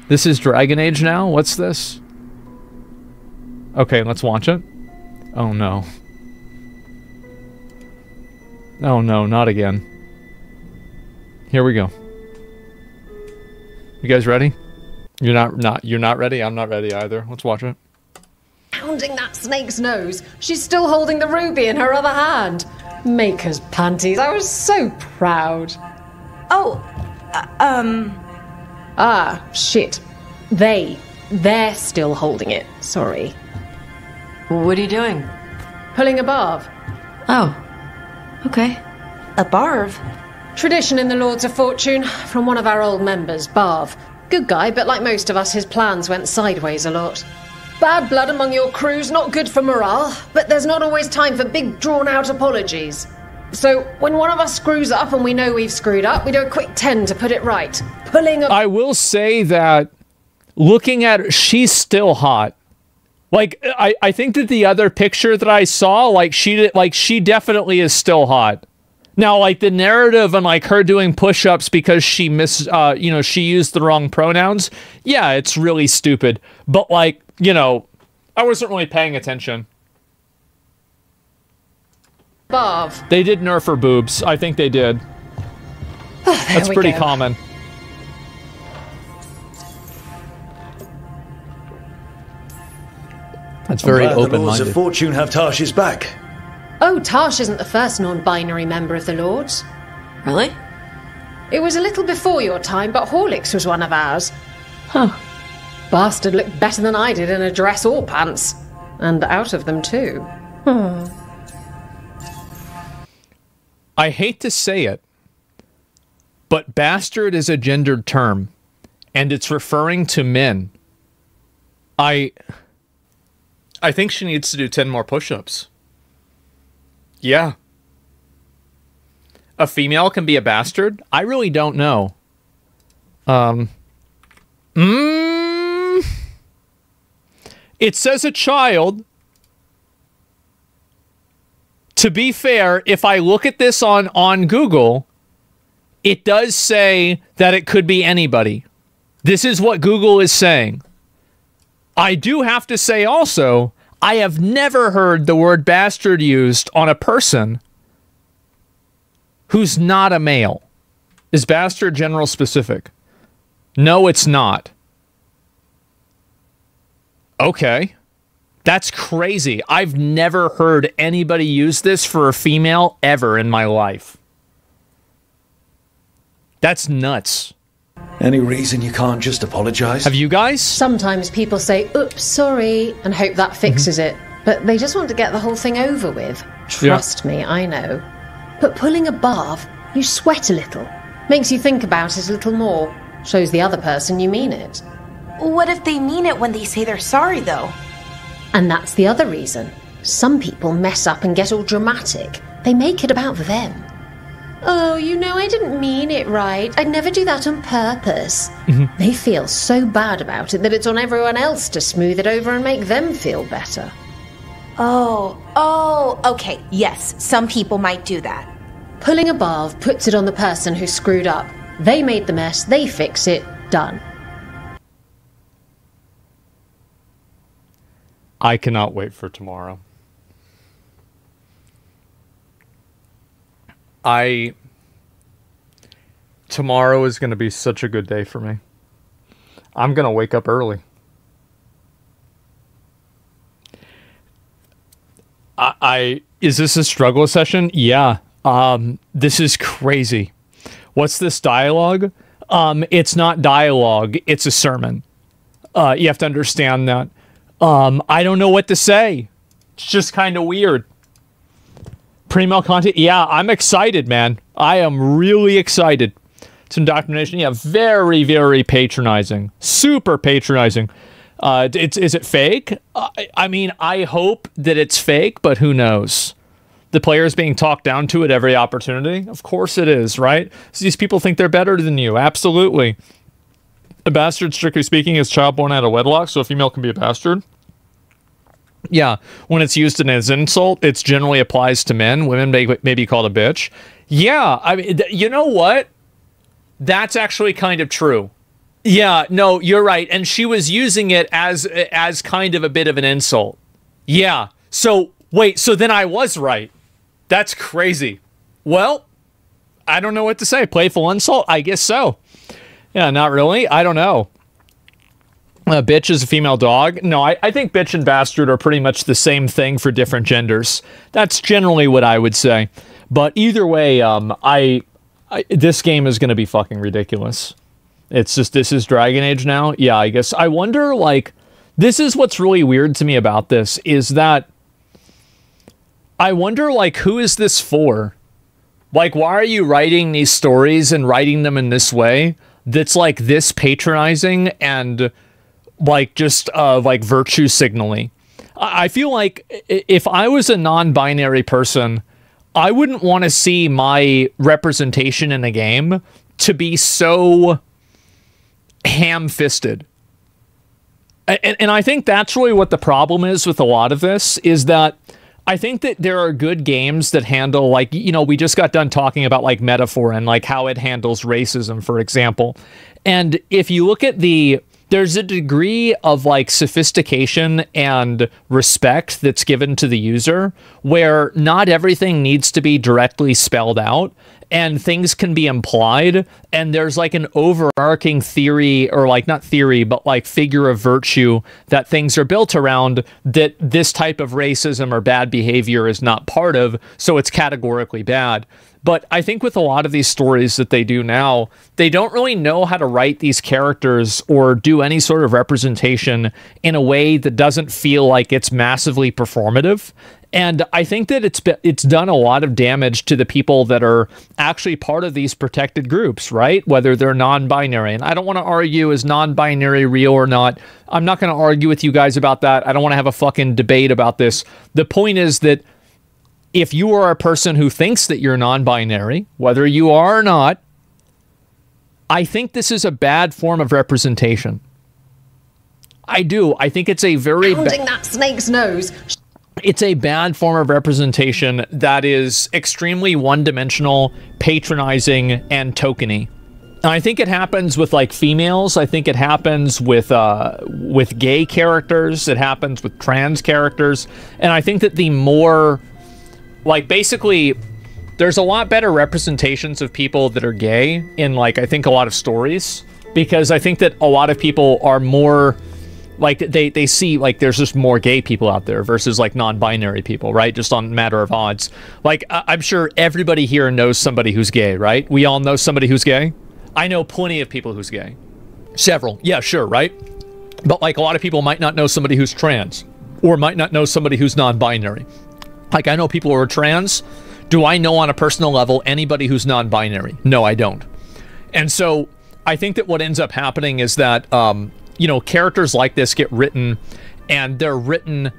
This is Dragon Age now? What's this? Okay, let's watch it. Oh no. Oh no, not again. Here we go. You guys ready? You're not ready? I'm not ready either. Let's watch it. Pounding that snake's nose. She's still holding the ruby in her other hand. Maker's panties. I was so proud. Oh, Ah, shit. They're still holding it. Sorry. What are you doing? Pulling a barb. Oh, okay. a barb? Tradition in the Lords of Fortune, from one of our old members, Barv. Good guy, but like most of us, his plans went sideways a lot. Bad blood among your crew's not good for morale, but there's not always time for big, drawn-out apologies. So, when one of us screws up and we know we've screwed up, we do a quick 10 to put it right. I will say that, looking at her, she's still hot. Like, I think that the other picture that I saw, like, she definitely is still hot. Now, like, the narrative and, like, her doing push-ups because she she used the wrong pronouns, yeah, it's really stupid. But, like, you know, I wasn't really paying attention. Barv. They did nerf her boobs. I think they did. That's pretty common. That's very open-minded. The Lords of Fortune have Tarsh's back. Oh, Tarsh isn't the first non-binary member of the Lords. Really? It was a little before your time, but Horlicks was one of ours. Huh. Bastard looked better than I did in a dress or pants. And out of them, too. I hate to say it, but bastard is a gendered term, and it's referring to men. I think she needs to do 10 more push-ups. Yeah. A female can be a bastard? I really don't know. It says a child. To be fair, if I look at this on Google, it does say that it could be anybody. This is what Google is saying. I do have to say also, I have never heard the word bastard used on a person who's not a male. Is bastard general specific? No, it's not. Okay. That's crazy. I've never heard anybody use this for a female ever in my life. That's nuts. Any reason you can't just apologize? Have you guys? Sometimes people say, oops, sorry, and hope that fixes it. But they just want to get the whole thing over with. Trust me, I know. But pulling a barf, you sweat a little. Makes you think about it a little more. Shows the other person you mean it. What if they mean it when they say they're sorry, though? And that's the other reason. Some people mess up and get all dramatic. They make it about them. Oh, you know, I didn't mean it right. I'd never do that on purpose. They feel so bad about it that it's on everyone else to smooth it over and make them feel better. Oh, okay. Yes, some people might do that. Pulling a barv puts it on the person who screwed up. They made the mess, they fix it, done. I cannot wait for tomorrow. Tomorrow is going to be such a good day for me. I'm going to wake up early. Is this a struggle session? Yeah. This is crazy. What's this dialogue? It's not dialogue. It's a sermon. You have to understand that. I don't know what to say. It's just kind of weird. Primo content. Yeah, I'm excited, man. I am really excited. It's indoctrination. Yeah, very, very patronizing. Super patronizing. Is it fake? I mean, I hope that it's fake, but who knows? The player's being talked down to at every opportunity. Of course it is, right? So these people think they're better than you. Absolutely. A bastard, strictly speaking, is child born out of wedlock, so a female can be a bastard. Yeah, when it's used as an insult, it generally applies to men. Women may be called a bitch. Yeah, I mean, you know what? That's actually kind of true. Yeah, no, you're right. And she was using it as kind of a bit of an insult. Yeah. So, wait, so then I was right. That's crazy. Well, I don't know what to say. Playful insult? I guess so. Yeah, not really. I don't know. Bitch is a female dog? No, I think bitch and bastard are pretty much the same thing for different genders. That's generally what I would say. But either way, this game is going to be fucking ridiculous. It's just, this is Dragon Age now? Yeah, I guess. I wonder, like, this is what's really weird to me about this, is that I wonder, like, who is this for? Like, why are you writing these stories and writing them in this way that's, like, this patronizing and, like, just, like, virtue signaling? I feel like if I was a non-binary person, I wouldn't want to see my representation in a game to be so ham-fisted. And I think that's really what the problem is with a lot of this, is that I think that there are good games that handle, like, you know, we just got done talking about, like, Metaphor and, like, how it handles racism, for example. And if you look at there's a degree of, like, sophistication and respect that's given to the user where not everything needs to be directly spelled out and things can be implied, and there's, like, an overarching theory, or, like, not theory, but, like, figure of virtue that things are built around, that this type of racism or bad behavior is not part of, so it's categorically bad. But I think with a lot of these stories that they do now, they don't really know how to write these characters or do any sort of representation in a way that doesn't feel like it's massively performative. And I think that it's done a lot of damage to the people that are actually part of these protected groups, right? Whether they're non-binary. And I don't want to argue, is non-binary real or not. I'm not going to argue with you guys about that. I don't want to have a fucking debate about this. The point is that if you are a person who thinks that you're non-binary, whether you are or not, I think this is a bad form of representation. I do. I think it's a very Pounding that snake's nose. It's a bad form of representation that is extremely one-dimensional, patronizing, and tokeny. And I think it happens with, like, females. I think it happens with gay characters. It happens with trans characters. And I think that the more, like, basically, there's a lot better representations of people that are gay in, like, I think a lot of stories, because I think that a lot of people are more, like, they see, like, there's just more gay people out there versus, like, non-binary people, right? Just on matter of odds. Like, I'm sure everybody here knows somebody who's gay, right? We all know somebody who's gay. I know plenty of people who's gay. Several. Yeah, sure, right? But, like, a lot of people might not know somebody who's trans, or might not know somebody who's non-binary. Like, I know people who are trans. Do I know on a personal level anybody who's non-binary? No, I don't. And so I think that what ends up happening is that, you know, characters like this get written, and they're written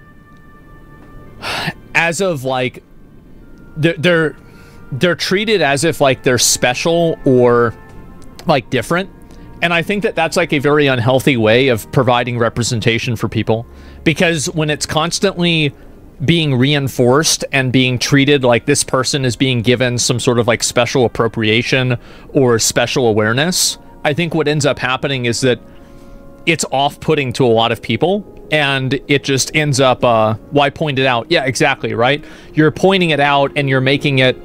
as of, like, they're treated as if, like, they're special or, like, different. And I think that that's, like, a very unhealthy way of providing representation for people, because when it's constantly being reinforced and being treated like this person is being given some sort of, like, special appropriation or special awareness, I think what ends up happening is that it's off-putting to a lot of people, and it just ends up, why point it out? Yeah, exactly, right? You're pointing it out, and you're making it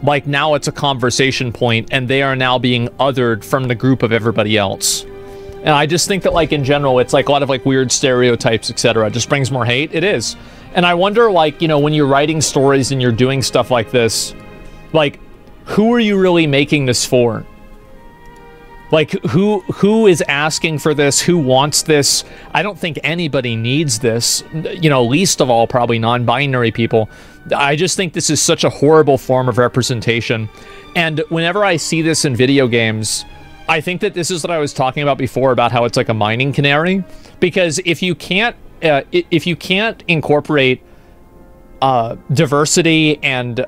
like now it's a conversation point, and they are now being othered from the group of everybody else. And I just think that, like, in general, it's, like, a lot of, like, weird stereotypes, etc. It just brings more hate. It is. And I wonder, like, you know, when you're writing stories and you're doing stuff like this, like, who are you really making this for? Like, who is asking for this? Who wants this? I don't think anybody needs this, you know, least of all probably non-binary people. I just think this is such a horrible form of representation. And whenever I see this in video games, I think that this is what I was talking about before, about how it's like a mining canary. Because if you can't incorporate diversity and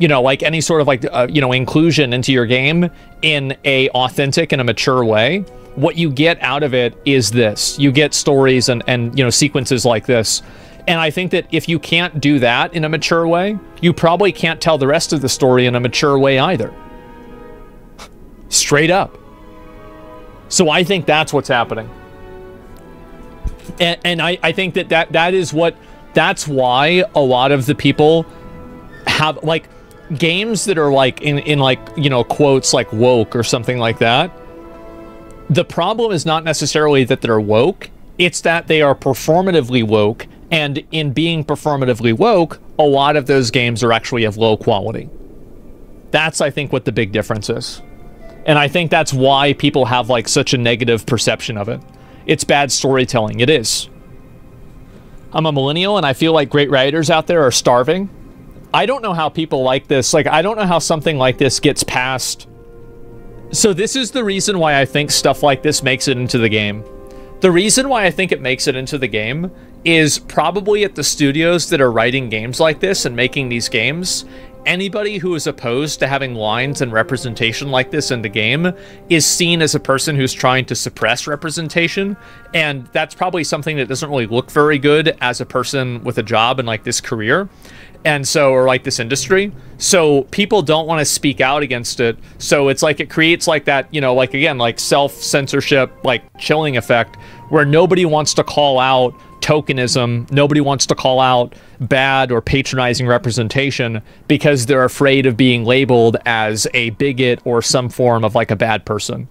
you know, like, any sort of, like, you know, inclusion into your game in a authentic and a mature way, what you get out of it is this. You get stories and you know, sequences like this. And I think that if you can't do that in a mature way, you probably can't tell the rest of the story in a mature way either. Straight up. So I think that's what's happening. And I think that's why a lot of the people have, like, games that are, like, in like, you know, quotes, like, woke or something like that. The problem is not necessarily that they're woke, it's that they are performatively woke, and in being performatively woke, a lot of those games are actually of low quality. That's, I think, what the big difference is. And I think that's why people have, like, such a negative perception of it. It's bad storytelling. It is. I'm a millennial, and I feel like great writers out there are starving. I don't know how people like this. Like, I don't know how something like this gets past. So this is the reason why I think stuff like this makes it into the game. The reason why I think it makes it into the game is probably at the studios that are writing games like this and making these games, anybody who is opposed to having lines and representation like this in the game is seen as a person who's trying to suppress representation, and that's probably something that doesn't really look very good as a person with a job in, like, this career. And so, or like this industry. So people don't want to speak out against it. So it's like, it creates like that, you know, like, again, like self-censorship, like chilling effect, where nobody wants to call out tokenism. Nobody wants to call out bad or patronizing representation because they're afraid of being labeled as a bigot or some form of, like, a bad person.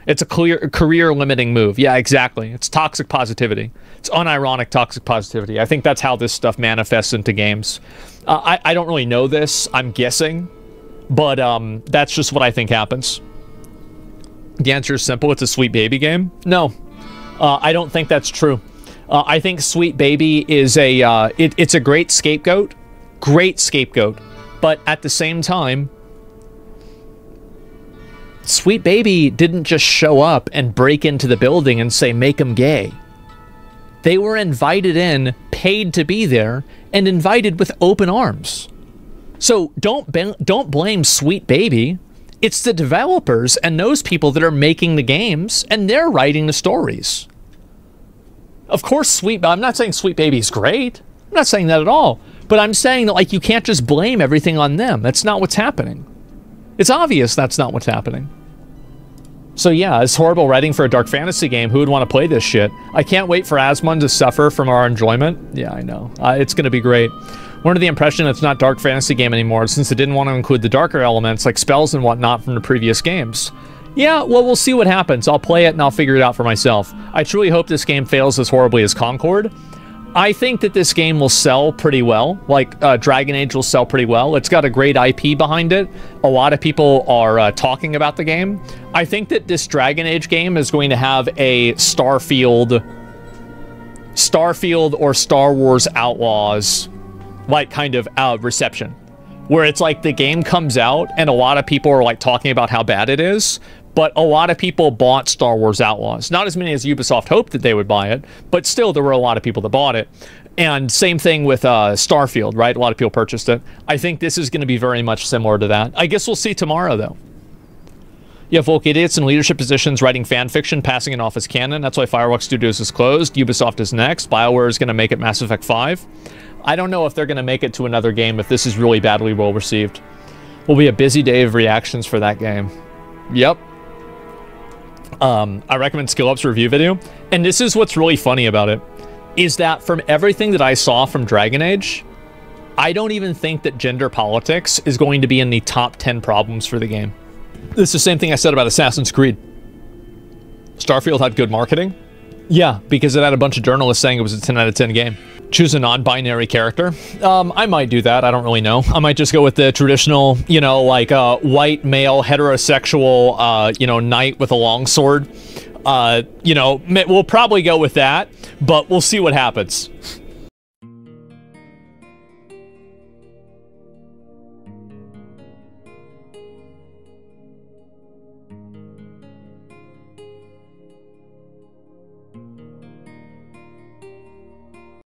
It's a clear career-limiting move. Yeah, exactly. It's toxic positivity. It's unironic toxic positivity. I think that's how this stuff manifests into games. I don't really know this. I'm guessing. But that's just what I think happens. The answer is simple. It's a Sweet Baby game. No. I don't think that's true. I think Sweet Baby is it's a great scapegoat. Great scapegoat. But at the same time, Sweet Baby didn't just show up and break into the building and say, make him gay. They were invited in, paid to be there, and invited with open arms. So don't blame Sweet Baby. It's the developers and those people that are making the games, and they're writing the stories. Of course, I'm not saying Sweet Baby's great. I'm not saying that at all. But I'm saying that, like, you can't just blame everything on them. That's not what's happening. It's obvious that's not what's happening. So yeah, it's horrible writing for a dark fantasy game. Who would want to play this shit? I can't wait for Asmongold to suffer from our enjoyment. Yeah, I know. It's going to be great. We're under the impression it's not dark fantasy game anymore since it didn't want to include the darker elements like spells and whatnot from the previous games. Yeah, well, we'll see what happens. I'll play it and I'll figure it out for myself. I truly hope this game fails as horribly as Concord. I think that this game will sell pretty well. Like, Dragon Age will sell pretty well. It's got a great IP behind it. A lot of people are talking about the game. I think that this Dragon Age game is going to have a Starfield or Star Wars Outlaws, like, kind of reception. Where it's like the game comes out and a lot of people are, like, talking about how bad it is. But a lot of people bought Star Wars Outlaws. Not as many as Ubisoft hoped that they would buy it, but still there were a lot of people that bought it. And same thing with Starfield, right? A lot of people purchased it. I think this is going to be very much similar to that. I guess we'll see tomorrow, though. You have woke idiots in leadership positions writing fan fiction, passing it off as canon. That's why Firewalk Studios is closed. Ubisoft is next. BioWare is going to make it Mass Effect 5. I don't know if they're going to make it to another game if this is really badly well received. Will be a busy day of reactions for that game. Yep. I recommend Skill Up's review video. And this is what's really funny about it, is that from everything that I saw from Dragon Age, I don't even think that gender politics is going to be in the top 10 problems for the game. It's the same thing I said about Assassin's Creed. Starfield had good marketing. Yeah, because it had a bunch of journalists saying it was a 10 out of 10 game. Choose a non-binary character. I might do that. I don't really know. I might just go with the traditional, you know, like white male heterosexual, you know, knight with a longsword. You know, we'll probably go with that, but we'll see what happens.